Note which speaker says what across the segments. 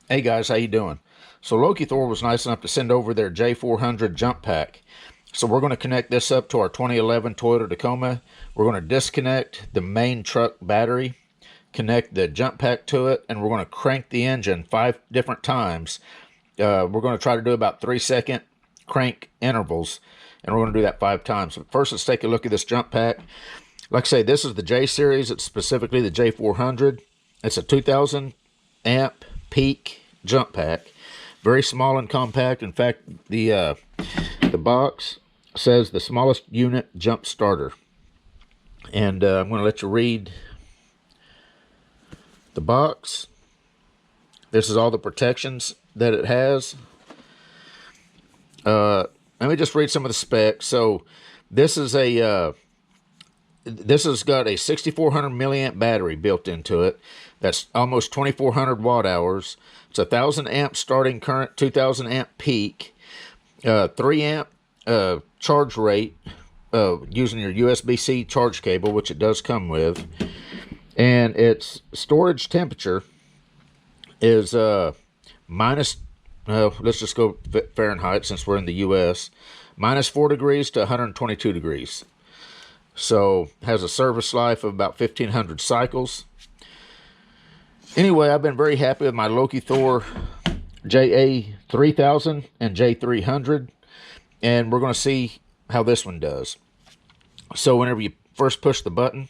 Speaker 1: Hey guys, how you doing? So Lokithor was nice enough to send over their J400 jump pack. So we're going to connect this up to our 2011 Toyota Tacoma. We're going to disconnect the main truck battery, connect the jump pack to it, and we're going to crank the engine 5 different times. We're going to try to do about 3-second crank intervals, and we're going to do that 5 times. But first, let's take a look at this jump pack. Like I say, this is the J series. It's specifically the J400. It's a 2000 amp peak jump pack, very small and compact. In fact, the box says the smallest unit jump starter, and I'm going to let you read the box. This is all the protections that it has. Let me just read some of the specs. So this is this has got a 6400 milliamp battery built into it. That's almost 2400 watt hours. It's 1000 amp starting current, 2000 amp peak, 3 amp charge rate using your USB-C charge cable, which it does come with. And its storage temperature is let's just go Fahrenheit since we're in the US, -4 degrees to 122 degrees. So has a service life of about 1500 cycles. Anyway, I've been very happy with my Lokithor JA3000 and J300, and we're going to see how this one does. So whenever you first push the button,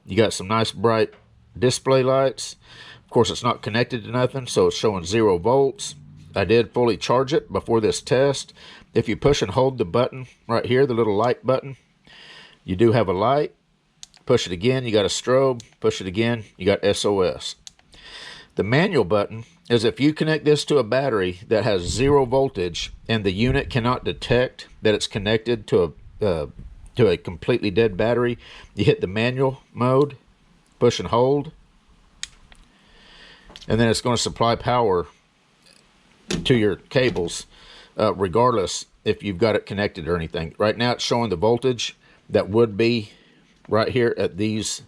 Speaker 1: you got some nice bright display lights. Of course, it's not connected to nothing, so it's showing 0 volts. I did fully charge it before this test. If you push and hold the button right here, the little light button, you do have a light. Push it again, you got a strobe. Push it again, you got SOS. The manual button is if you connect this to a battery that has 0 voltage and the unit cannot detect that it's connected to a completely dead battery, you hit the manual mode, push and hold, and then it's going to supply power to your cables, regardless if you've got it connected or anything. Right now it's showing the voltage that would be right here at these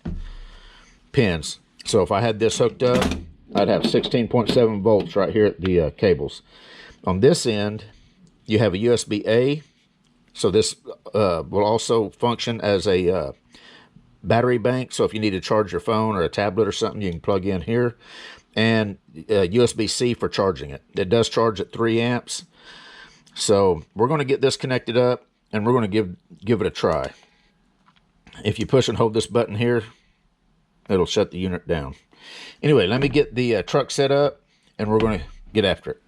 Speaker 1: pins. So if I had this hooked up, I'd have 16.7 volts right here at the cables. On this end, you have a USB-A, so this will also function as a battery bank. So if you need to charge your phone or a tablet or something, you can plug in here. And USB-C for charging it. It does charge at 3 amps. So we're going to get this connected up, and we're going to give it a try. If you push and hold this button here, it'll shut the unit down. Anyway, let me get the truck set up, and we're going to get after it.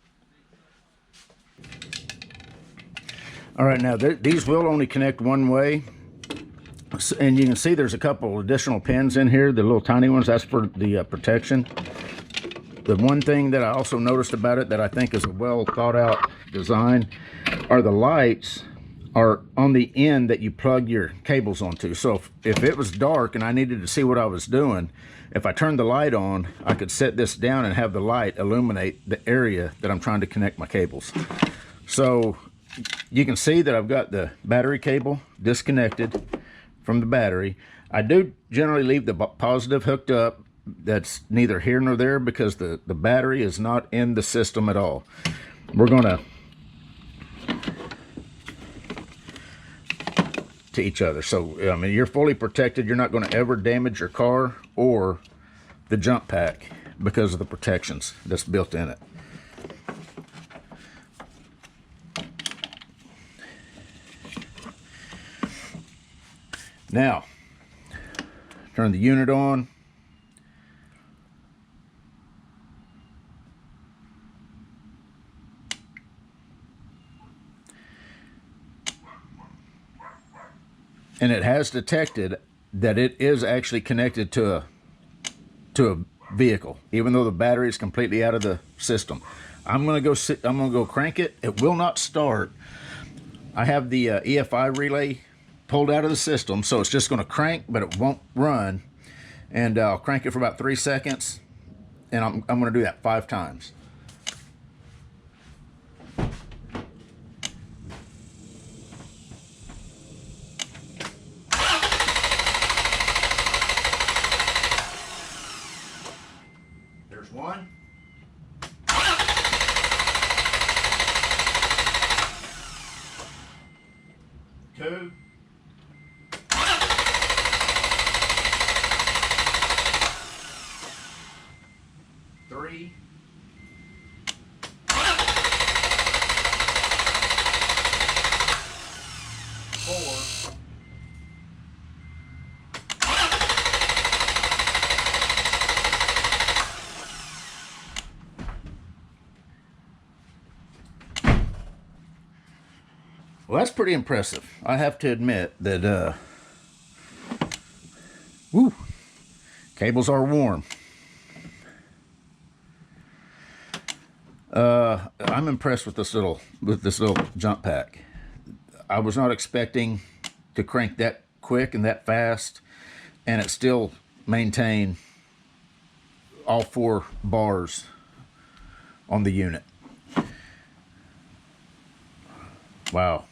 Speaker 1: All right, now these will only connect one way, and you can see there's a couple additional pins in here, the little tiny ones. That's for the protection. The one thing that I also noticed about it that I think is a well thought out design are the lights are on the end that you plug your cables onto. So if it was dark and I needed to see what I was doing, if I turned the light on, I could set this down and have the light illuminate the area that I'm trying to connect my cables. So you can see that I've got the battery cable disconnected from the battery. I do generally leave the positive hooked up. That's neither here nor there because the battery is not in the system at all. We're gonna to each other. So I mean, you're fully protected. You're not going to ever damage your car or the jump pack because of the protections that's built in it. Now, turn the unit on. And it has detected that it is actually connected to a vehicle, even though the battery is completely out of the system. I'm gonna go crank it. It will not start. I have the EFI relay pulled out of the system, so it's just gonna crank, but it won't run. And I'll crank it for about 3 seconds, and I'm gonna do that 5 times. There's one. 2, 3, 4, 5. Well, that's pretty impressive. I have to admit that, woo, cables are warm. I'm impressed with this little jump pack. I was not expecting to crank that quick and that fast, and it still maintained all 4 bars on the unit. Wow.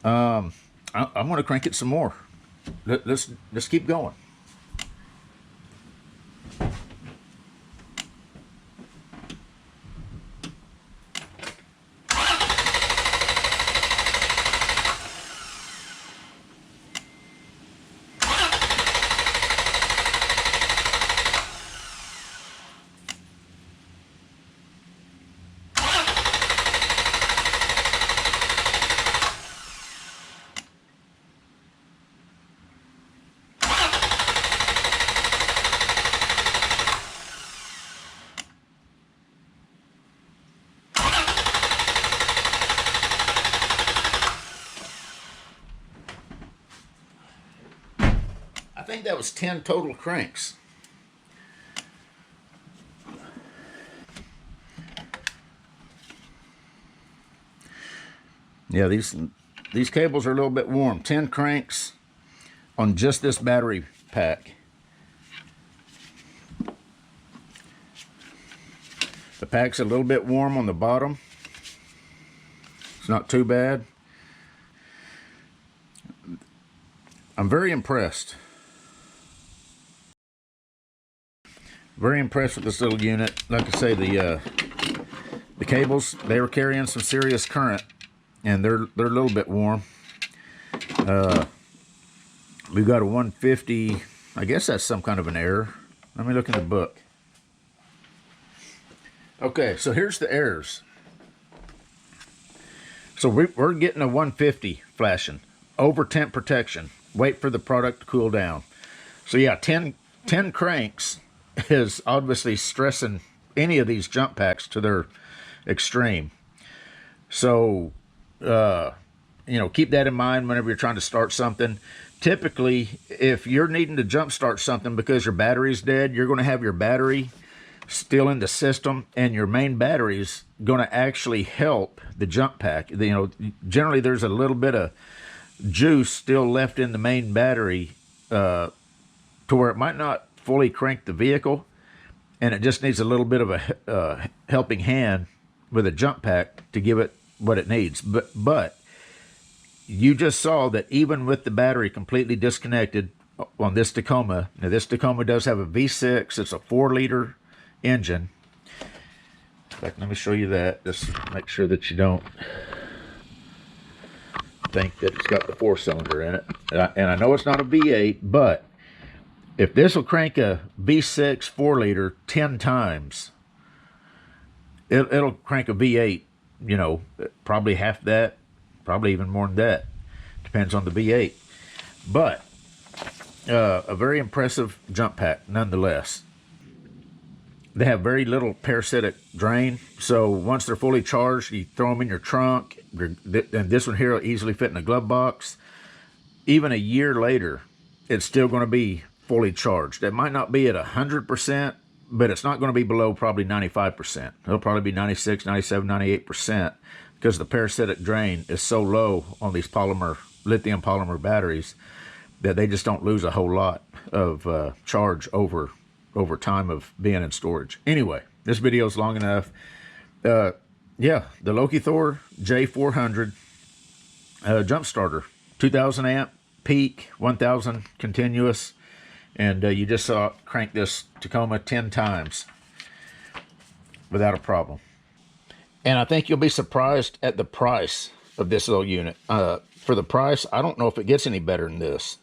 Speaker 1: I'm going to crank it some more. Let's keep going. I think that was 10 total cranks. Yeah, these cables are a little bit warm. 10 cranks on just this battery pack. The pack's a little bit warm on the bottom. It's not too bad. I'm very impressed. Very impressed with this little unit. Like I say, the cables, they were carrying some serious current, and they're a little bit warm. We've got a 150. I guess that's some kind of an error. Let me look in the book. Okay, so here's the errors. So we're getting a 150 flashing. Over temp protection. Wait for the product to cool down. So yeah, 10 cranks is obviously stressing any of these jump packs to their extreme. So, you know, keep that in mind whenever you're trying to start something. Typically, if you're needing to jump start something because your battery's dead, you're going to have your battery still in the system, and your main battery's going to actually help the jump pack. You know, generally there's a little bit of juice still left in the main battery to where it might not fully crank the vehicle, and it just needs a little bit of a helping hand with a jump pack to give it what it needs. But you just saw that even with the battery completely disconnected on this Tacoma, now this Tacoma does have a V6. It's a 4-liter engine. In fact, let me show you that. Just make sure that you don't think that it's got the 4-cylinder in it. And I know it's not a V8, but if this will crank a V6 4-liter 10 times, it'll crank a V8, you know, probably half that, probably even more than that. Depends on the V8. But a very impressive jump pack nonetheless. They have very little parasitic drain, so once they're fully charged, you throw them in your trunk, and this one here will easily fit in a glove box. Even a year later, it's still going to be fully charged. It might not be at 100%, but it's not going to be below probably 95%. It'll probably be 96, 97, 98%, because the parasitic drain is so low on these lithium polymer batteries that they just don't lose a whole lot of charge over time of being in storage. Anyway, this video is long enough. Yeah, the Lokithor J400 jump starter, 2000 amp peak, 1000 continuous, and you just saw it crank this Tacoma 10 times without a problem. And I think you'll be surprised at the price of this little unit. For the price, I don't know if it gets any better than this.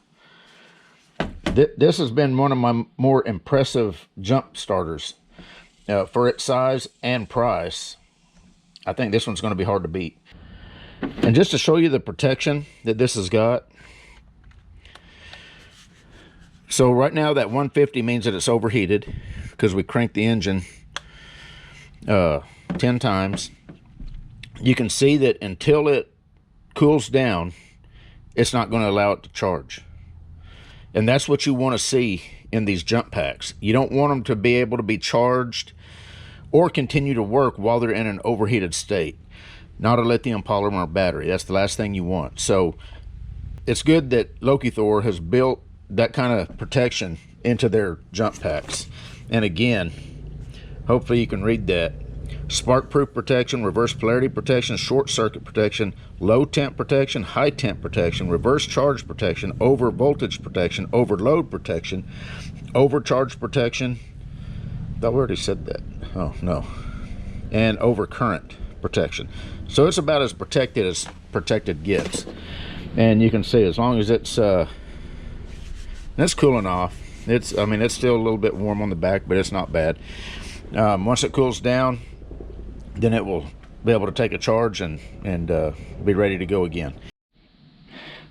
Speaker 1: This has been one of my more impressive jump starters. For its size and price, I think this one's going to be hard to beat. And just to show you the protection that this has got. So right now that 150 means that it's overheated because we cranked the engine 10 times. You can see that until it cools down, it's not going to allow it to charge. And that's what you want to see in these jump packs. You don't want them to be able to be charged or continue to work while they're in an overheated state. Not a lithium polymer battery. That's the last thing you want. So it's good that Lokithor has built that kind of protection into their jump packs. And again, hopefully you can read that. Spark proof protection, reverse polarity protection, short circuit protection, low temp protection, high temp protection, reverse charge protection, over voltage protection, overload protection, overcharge protection. I thought we already said that. Oh no. And over current protection. So it's about as protected gets. And you can see as long as it's cooling off. I mean, it's still a little bit warm on the back, but it's not bad. Once it cools down, then it will be able to take a charge and be ready to go again.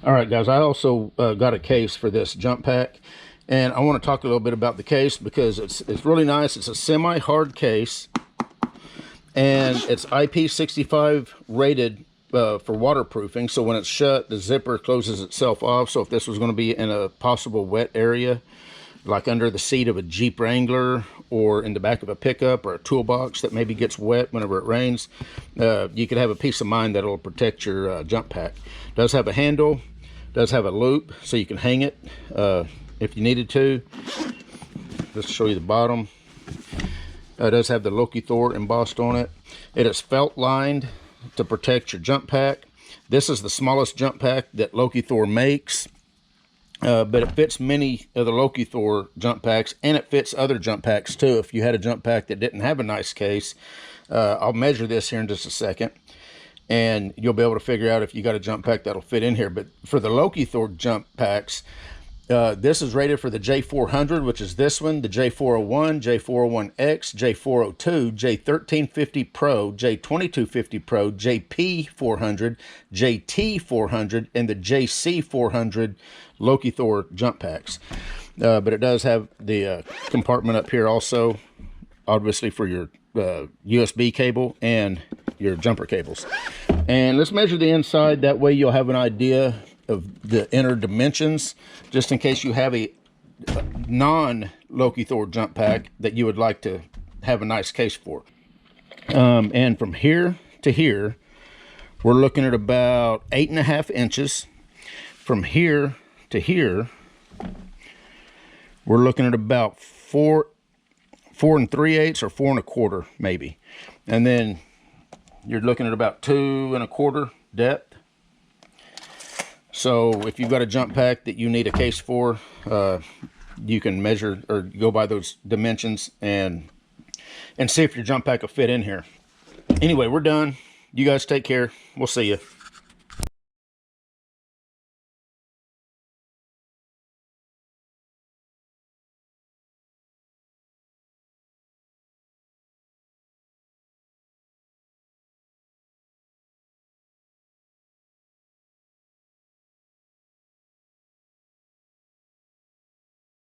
Speaker 1: All right, guys, I also got a case for this jump pack, and I want to talk a little bit about the case because it's really nice. It's a semi-hard case, and it's IP65 rated for waterproofing, so when it's shut, the zipper closes itself off. So if this was going to be in a possible wet area, like under the seat of a Jeep Wrangler or in the back of a pickup or a toolbox that maybe gets wet whenever it rains, you could have a peace of mind that it'll protect your jump pack. It does have a handle, does have a loop so you can hang it if you needed to. Let's show you the bottom. It does have the Lokithor embossed on it. It is felt lined to protect your jump pack. This is the smallest jump pack that Lokithor makes. But it fits many of the Lokithor jump packs, and it fits other jump packs too. If you had a jump pack that didn't have a nice case, I'll measure this here in just a second, and you'll be able to figure out if you got a jump pack that'll fit in here. But for the Lokithor jump packs, this is rated for the J400, which is this one, the J401, J401X, J402, J1350 Pro, J2250 Pro, JP400, JT400, and the JC400 Lokithor jump packs. But it does have the compartment up here also, obviously for your USB cable and your jumper cables. And let's measure the inside. That way you'll have an idea of the inner dimensions, just in case you have a non-Lokithor jump pack that you would like to have a nice case for. And from here to here, we're looking at about 8.5 inches. From here to here, we're looking at about 4 3/8 or 4 1/4 maybe. And then you're looking at about 2 1/4 depth. So if you've got a jump pack that you need a case for, you can measure or go by those dimensions and see if your jump pack will fit in here. Anyway, we're done. You guys take care. We'll see you.